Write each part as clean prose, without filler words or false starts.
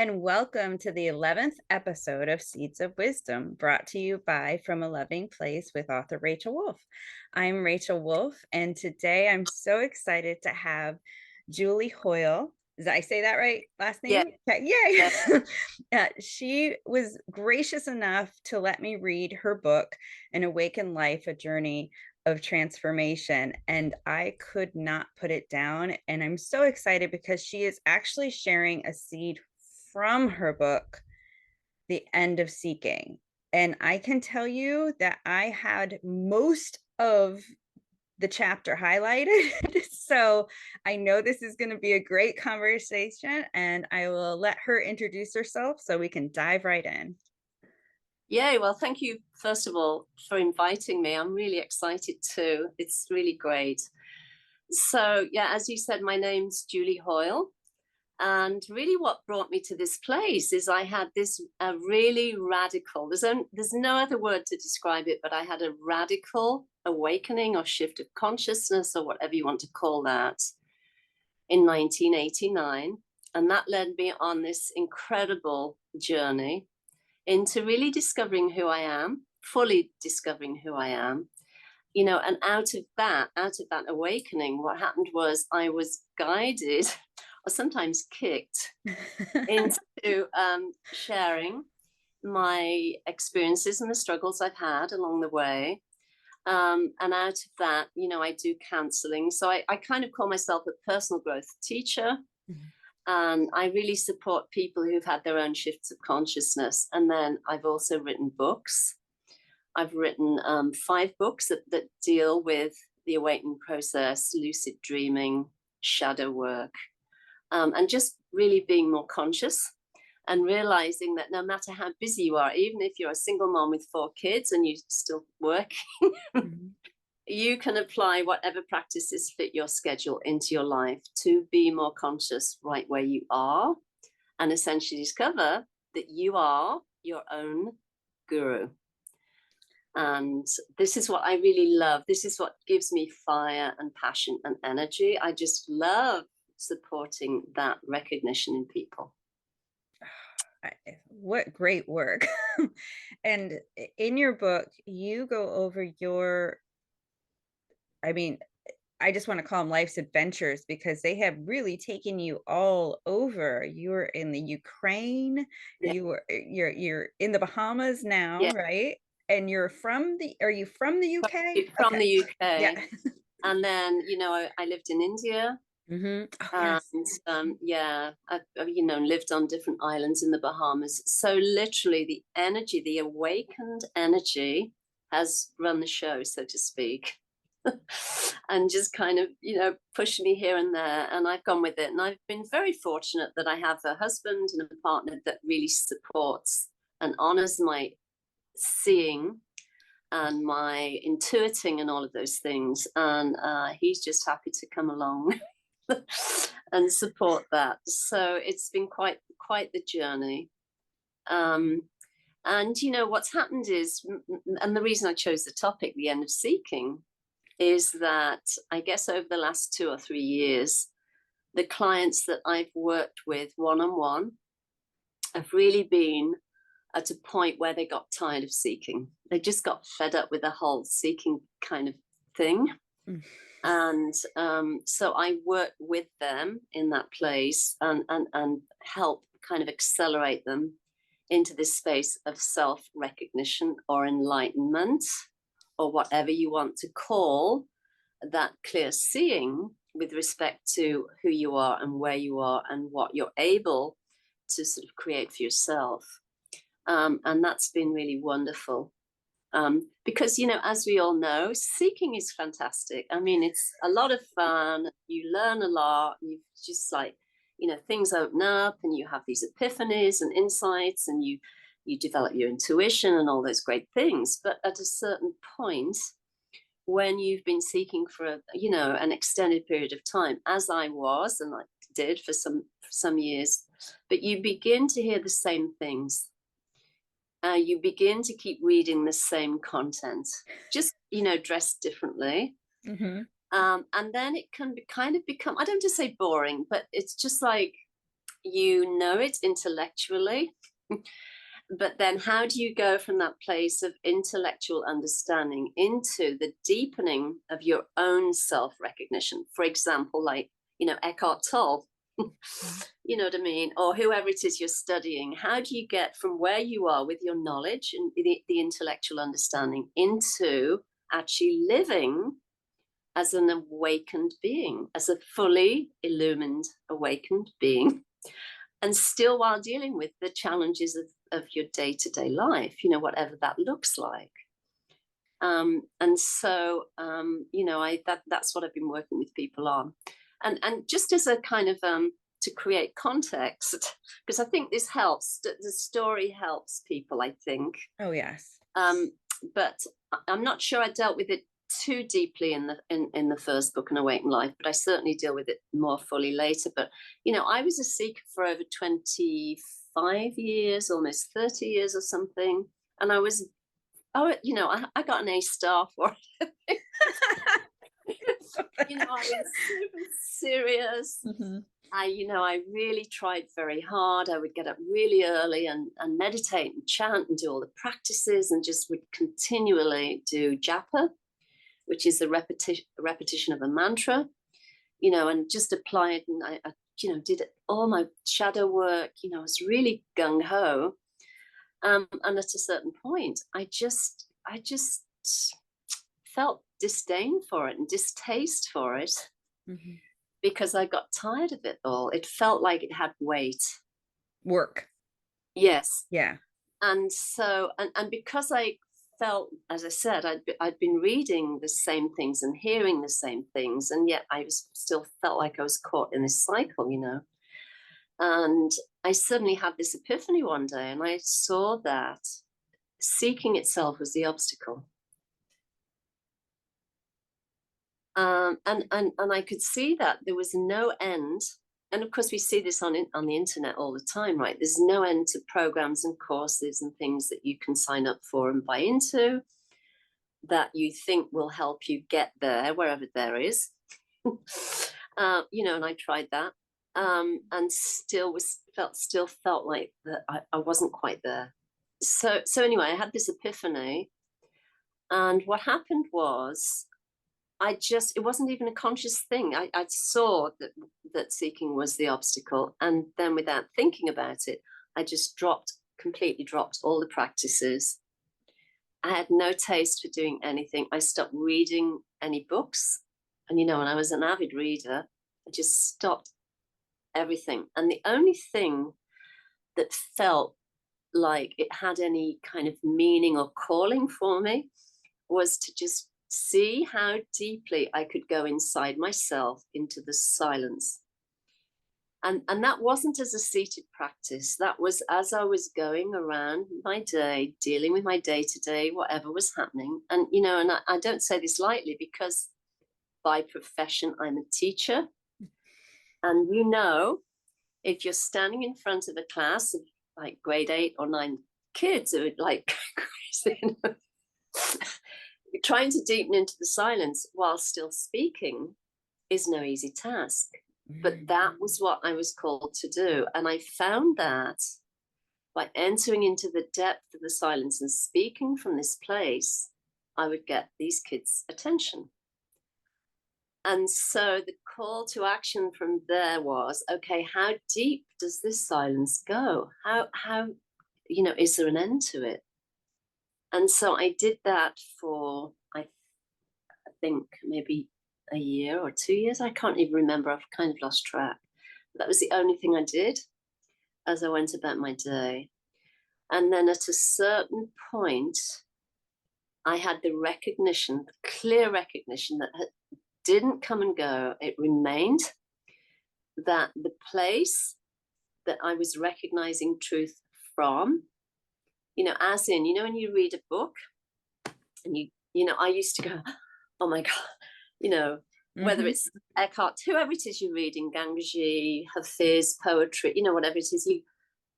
and welcome to the 11th episode of Seeds of Wisdom, brought to you by From a Loving Place with author Rachel Wolf. I'm Rachel Wolf, and today I'm so excited to have Julie Hoyle. Did I say that right? Last Yeah, name? Okay, yay! yeah. She was gracious enough to let me read her book, An Awakened Life, A Journey of Transformation, and I could not put it down. And I'm so excited because she is actually sharing a seed from her book, The End of Seeking. And I can tell you that I had most of the chapter highlighted. So I know this is going to be a great conversation, and I will let her introduce herself so we can dive right in. Yeah, well, thank you, first of all, for inviting me. I'm really excited too. It's really great. So, yeah, as you said, my name's Julie Hoyle. And really what brought me to this place is I had this really radical, there's no other word to describe it, but I had a radical awakening or shift of consciousness or whatever you want to call that in 1989. And that led me on this incredible journey into really discovering who I am, fully discovering who I am, and out of that awakening, what happened was I was guided or sometimes kicked into sharing my experiences and the struggles I've had along the way. And out of that, I do counseling. So I kind of call myself a personal growth teacher. And I really support people who've had their own shifts of consciousness. And then I've also written books. I've written 5 books that deal with the awakening process, lucid dreaming, shadow work, and just really being more conscious and realizing that no matter how busy you are, even if you're a single mom with 4 kids and you're still working, you can apply whatever practices fit your schedule into your life to be more conscious right where you are and essentially discover that you are your own guru. And this is what I really love. This is what gives me fire and passion and energy. I just love supporting that recognition in people. What great work. And in your book, you go over I mean, I just want to call them life's adventures because they have really taken you all over. You were in the Ukraine, Yeah. you're in the Bahamas now, Yeah. right? And are you from the UK? From Okay. the UK. Yeah. And then, I lived in India. Oh, And yes. yeah, I've lived on different islands in the Bahamas. So literally the energy, the awakened energy has run the show, so to speak. And just kind of, pushed me here and there. And I've gone with it. And I've been very fortunate that I have a husband and a partner that really supports and honors my seeing and my intuiting and all of those things. And he's just happy to come along and support that. So it's been quite the journey. And what's happened is, and the reason I chose the topic, the end of seeking, is that I guess over the last 2 or 3 years, the clients that I've worked with one-on-one have really been at a point where they got tired of seeking. They just got fed up with the whole seeking kind of thing. And so I work with them in that place and help kind of accelerate them into this space of self-recognition or enlightenment, or whatever you want to call that clear seeing with respect to who you are and where you are and what you're able to sort of create for yourself. And that's been really wonderful. Because, as we all know, seeking is fantastic. I mean, it's a lot of fun. You learn a lot. You just things open up and you have these epiphanies and insights and you develop your intuition and all those great things. But at a certain point, when you've been seeking for an extended period of time, as I was and I did for some years, but you begin to hear the same things. You begin to keep reading the same content, just dressed differently. And then it can kind of become, I don't just say boring, but it's just like you know it intellectually, but then how do you go from that place of intellectual understanding into the deepening of your own self-recognition? For example, like, Eckhart Tolle, you know what I mean? Or whoever it is you're studying. How do you get from where you are with your knowledge and the intellectual understanding into actually living as an awakened being, as a fully illumined, awakened being, and still while dealing with the challenges of your day-to-day life, whatever that looks like. And so, that's what I've been working with people on. And just as a kind of, to create context, because I think this helps, the story helps people, I think. Oh, yes. But I'm not sure I dealt with it too deeply in the first book, An Awakened Life, but I certainly deal with it more fully later. But I was a seeker for over 25 years, almost 30 years or something, and I got an A star for it. I was super serious. Mm-hmm. I really tried very hard. I would get up really early and meditate and chant and do all the practices, and just would continually do japa, which is the repetition of a mantra, and just applied. And I did all my shadow work. I was really gung ho. And at a certain point, I just felt disdain for it and distaste for it, Mm-hmm. because I got tired of it all. It felt like it had weight. Work. Yes. Yeah. And so, and because I felt, as I said, I'd been reading the same things and hearing the same things, and yet I still felt like I was caught in this cycle, And I suddenly had this epiphany one day, and I saw that seeking itself was the obstacle. And I could see that there was no end. And of course, we see this on the internet all the time, right? There's no end to programs and courses and things that you can sign up for and buy into that you think will help you get there, wherever there is. And I tried that, and still felt like that I wasn't quite there. So anyway, I had this epiphany, and what happened was, it wasn't even a conscious thing. I saw that seeking was the obstacle. And then without thinking about it, I just completely dropped all the practices. I had no taste for doing anything. I stopped reading any books. And, when I was an avid reader, I just stopped everything. And the only thing that felt like it had any kind of meaning or calling for me was to just see how deeply I could go inside myself into the silence. And that wasn't as a seated practice. That was as I was going around my day, dealing with my day-to-day, whatever was happening. And, and I don't say this lightly, because by profession, I'm a teacher. And, if you're standing in front of a class of like grade 8 or 9 kids who are like crazy, trying to deepen into the silence while still speaking is no easy task. But that was what I was called to do. And I found that by entering into the depth of the silence and speaking from this place, I would get these kids' attention. And so the call to action from there was, okay, how deep does this silence go? How is there an end to it? And so I did that for, I think, maybe a year or 2 years. I can't even remember. I've kind of lost track. But that was the only thing I did as I went about my day. And then at a certain point, I had the recognition, the clear recognition that didn't come and go. It remained, that the place that I was recognizing truth from, as in, when you read a book and I used to go, oh my God, whether it's Eckhart, whoever it is you're reading, Gangaji, Hafiz, poetry, whatever it is,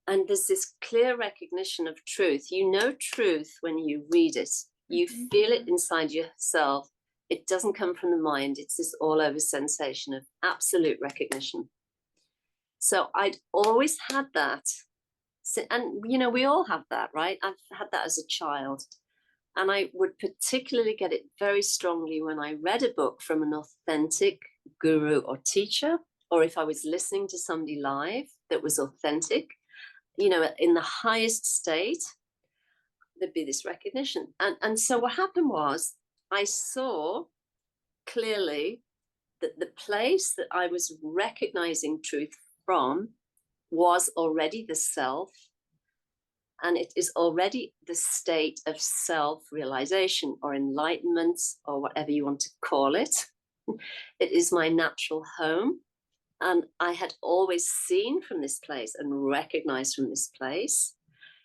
and there's this clear recognition of truth. Truth when you read it. You feel it inside yourself. It doesn't come from the mind. It's this all over sensation of absolute recognition. So I'd always had that. And, you know, we all have that, right? I've had that as a child. And I would particularly get it very strongly when I read a book from an authentic guru or teacher, or if I was listening to somebody live that was authentic, you know, in the highest state, there'd be this recognition. And so what happened was I saw clearly that the place that I was recognizing truth from was already the self, and it is already the state of self-realization or enlightenment or whatever you want to call it. It is my natural home, and I had always seen from this place and recognized from this place.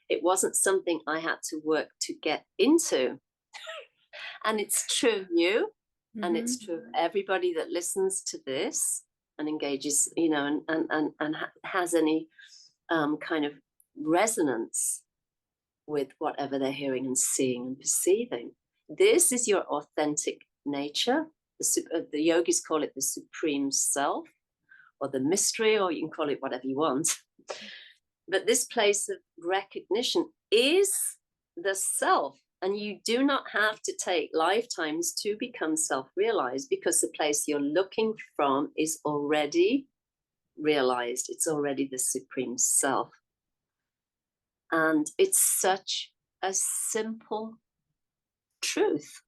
It wasn't something I had to work to get into. And it's true of you, and it's Mm-hmm. true of everybody that listens to this and engages, you know, and has any kind of resonance with whatever they're hearing and seeing and perceiving. This is your authentic nature. The yogis call it the supreme self or the mystery, or you can call it whatever you want. But this place of recognition is the self. And you do not have to take lifetimes to become self-realized, because the place you're looking from is already realized. It's already the supreme self. And it's such a simple truth.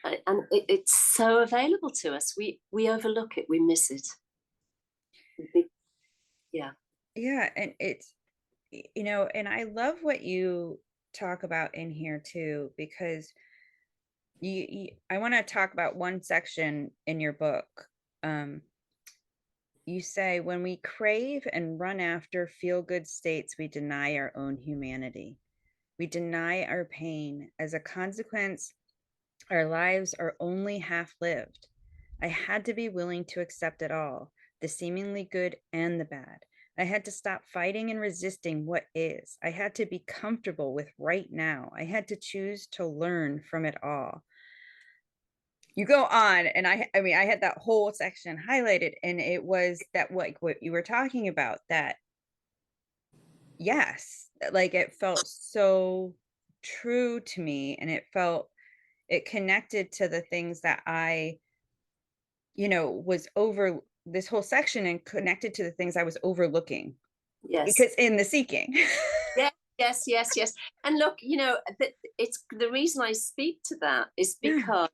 And it's so available to us. We overlook it, we miss it. Yeah. Yeah, and it's, you know, and I love what you talk about in here too, because I want to talk about one section in your book. Um, you say, when we crave and run after feel good states, we deny our own humanity. We deny our pain. As a consequence, our lives are only half lived. I had to be willing to accept it all, the seemingly good and the bad. I had to stop fighting and resisting what is. I had to be comfortable with right now. I had to choose to learn from it all. You go on, and I mean, I had that whole section highlighted, and it was that, like what you were talking about, that yes, like it felt so true to me, and it connected to the things that I, you know, was over this whole section, and connected to the things I was overlooking Yes. because in the seeking. Yeah. Yes. Yes. Yes. And look, you know, it's the reason I speak to that is Yeah. because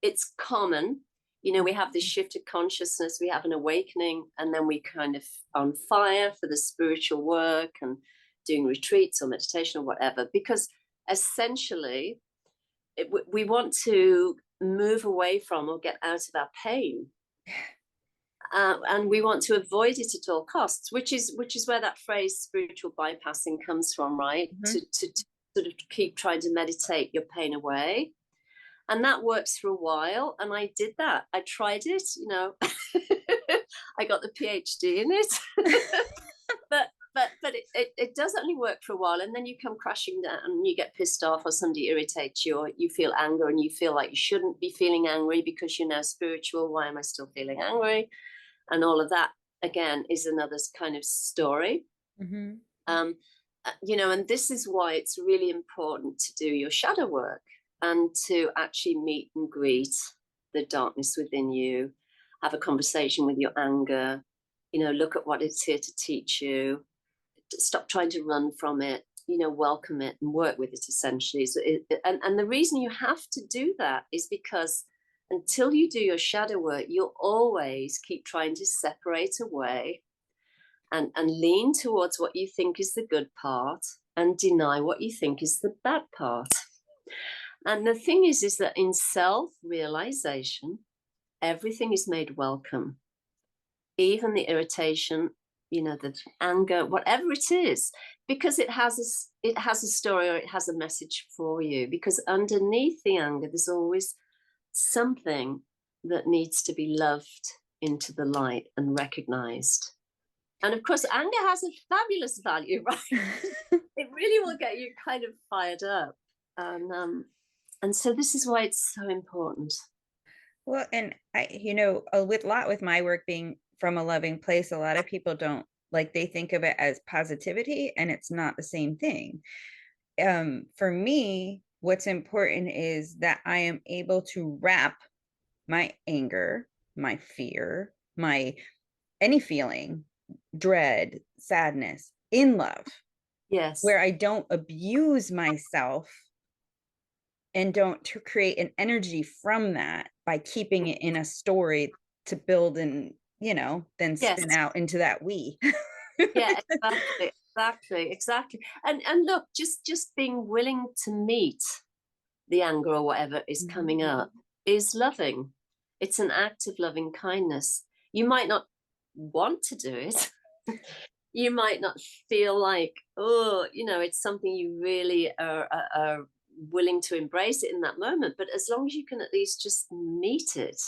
it's common. You know, we have this shift of consciousness, we have an awakening, and then we kind of on fire for the spiritual work and doing retreats or meditation or whatever, because essentially we want to move away from or get out of our pain, and we want to avoid it at all costs, which is where that phrase spiritual bypassing comes from, right? Mhm. To sort of keep trying to meditate your pain away, and that works for a while. And I did that. I tried it. You know, I got the PhD in it, but it does only work for a while, and then you come crashing down, and you get pissed off, or somebody irritates you, or you feel anger, and you feel like you shouldn't be feeling angry because you're now spiritual. Why am I still feeling angry? And all of that again is another kind of story. Mhm. um, you know, and this is why it's really important to do your shadow work and to actually meet and greet the darkness within you, have a conversation with your anger, you know, look at what it's here to teach you, stop trying to run from it, you know, welcome it and work with it essentially. So and the reason you have to do that is because until you do your shadow work, you'll always keep trying to separate away and lean towards what you think is the good part and deny what you think is the bad part. And the thing is that in self-realization, everything is made welcome, even the irritation, you know, the anger, whatever it is, because it has a story, or it has a message for you. Because underneath the anger, there's always something that needs to be loved into the light and recognized. And of course, anger has a fabulous value, right? It really will get you kind of fired up. And so this is why it's so important. Well, and I, you know, with a lot with my work being from a loving place. A lot of people don't, like, they think of it as positivity, and it's not the same thing. For me, what's important is that I am able to wrap my anger, my fear, my any feeling, dread, sadness, in love, Yes. where I don't abuse myself and don't to create an energy from that by keeping it in a story to build and, then spin Yes. out into that we. Yeah, exactly. Exactly. Exactly. And look, just being willing to meet the anger or whatever is Mhm. coming up is loving. It's an act of loving kindness. You might not want to do it. You might not feel like, oh, it's something you really are willing to embrace it in that moment. But as long as you can at least just meet it,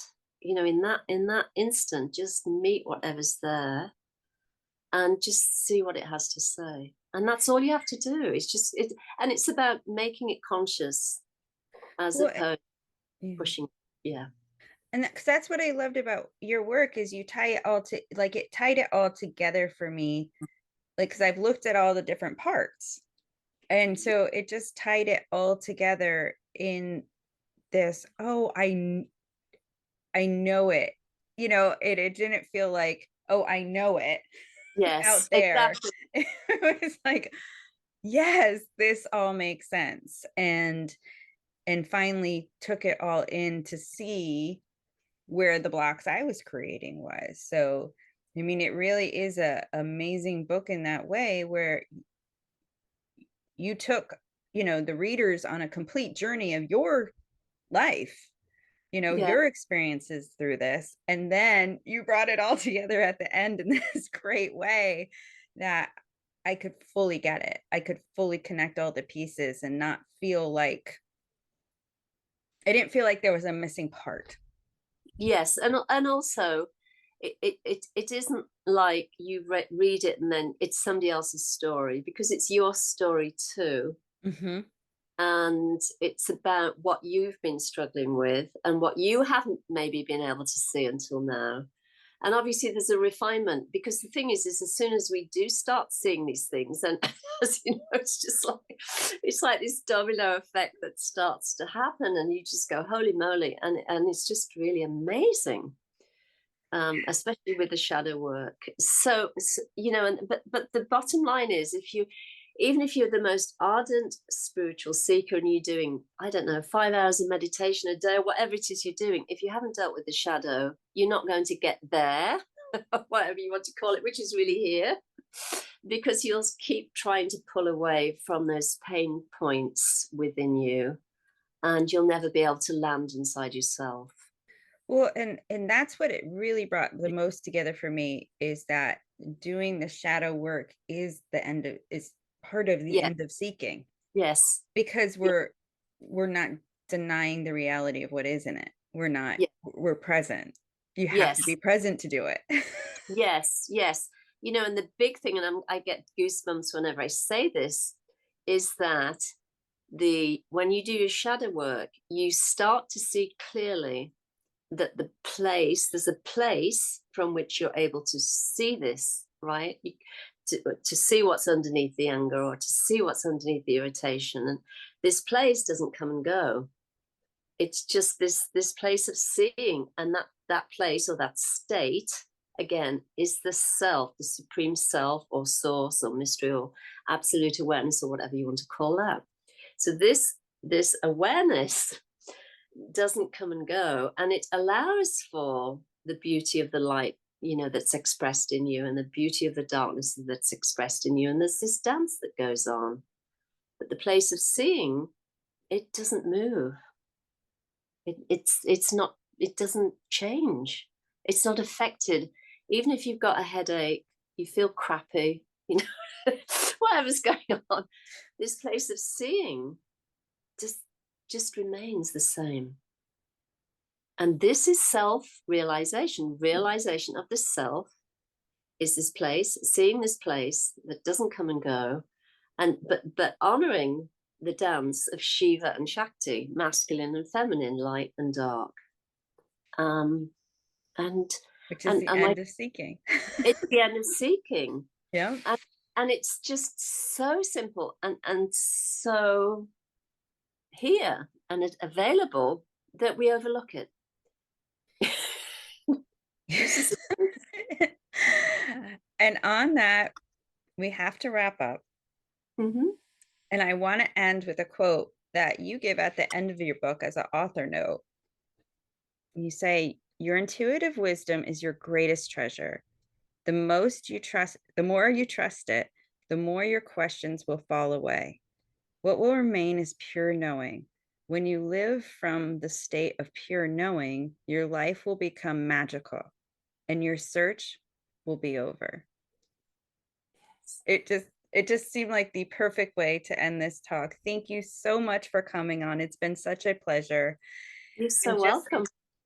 in that instant, just meet whatever's there and just see what it has to say. And that's all you have to do. And it's about making it conscious as Well, opposed yeah. pushing. Yeah. And that's what I loved about your work is you tie it all to, like, it tied it all together for me, like, because I've looked at all the different parts, and so it just tied it all together in this, oh, I know it, it didn't feel like, oh, I know it out Yes, there. exactly. It was like, yes, this all makes sense. And finally took it all in to see where the blocks I was creating was. So, I mean, it really is a amazing book in that way, where you took, the readers on a complete journey of your life, Yeah. your experiences through this, and then you brought it all together at the end in this great way that I could fully get it. I could fully connect all the pieces and not feel like I didn't feel like there was a missing part. Yes, and also, it isn't like you read it and then it's somebody else's story, because it's your story too. Mhm. And it's about what you've been struggling with and what you haven't maybe been able to see until now. And obviously there's a refinement, because the thing is as soon as we do start seeing these things, and as you know, it's like this domino effect that starts to happen, and you just go, holy moly, and it's just really amazing. Especially with the shadow work. And but the bottom line is, even if you're the most ardent spiritual seeker and you're doing, I don't know, 5 hours of meditation a day, whatever it is you're doing, if you haven't dealt with the shadow, you're not going to get there, whatever you want to call it, which is really here, because you'll keep trying to pull away from those pain points within you, and you'll never be able to land inside yourself. Well, and that's what it really brought the most together for me, is that doing the shadow work is part of the Yeah. end of seeking, Yes. because Yeah. we're not denying the reality of what is in it. Yeah. We're present. You have to be Yes. present to do it. Yes, yes. And the big thing, and I get goosebumps whenever I say this, is that when you do your shadow work, you start to see clearly that there's a place from which you're able to see this, right? To see what's underneath the anger, or to see what's underneath the irritation. And this place doesn't come and go. It's just this place of seeing, and that place or that state again is the self, the supreme self, or source, or mystery, or absolute awareness, or whatever you want to call that. So this awareness doesn't come and go, and it allows for the beauty of the light, that's expressed in you, and the beauty of the darkness that's expressed in you, and there's this dance that goes on. But the place of seeing, it doesn't move. It's not, it doesn't change. It's not affected. Even if you've got a headache, you feel crappy, whatever's going on, this place of seeing just just remains the same. And this is self-realization. Realization of the self is this place, seeing this place that doesn't come and go, and but honoring the dance of Shiva and Shakti, masculine and feminine, light and dark. Um, and which is the And end of seeking. it's the end of seeking. Yeah. And, and it's just so simple and so here and available that we overlook it. This is And on that, we have to wrap up. Mhm. And I want to end with a quote that you give at the end of your book as an author note. You say, "Your intuitive wisdom is your greatest treasure. The more you trust it, the more your questions will fall away. What will remain is pure knowing. When you live from the state of pure knowing, your life will become magical and your search will be over." It just seemed like the perfect way to end this talk. Thank you so much for coming on. It's been such a pleasure. You're And so just welcome.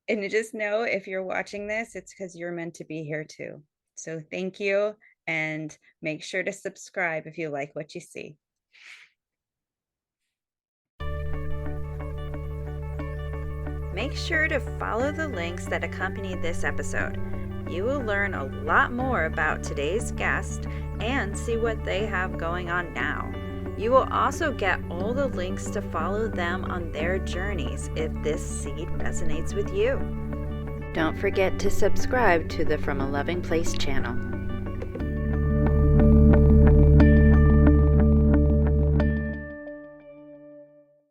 and just know, if you're watching this, it's because you're meant to be here too. So thank you, and make sure to subscribe if you like what you see. Make sure to follow the links that accompany this episode. You will learn a lot more about today's guest and see what they have going on now. You will also get all the links to follow them on their journeys if this seed resonates with you. Don't forget to subscribe to the From a Loving Place channel.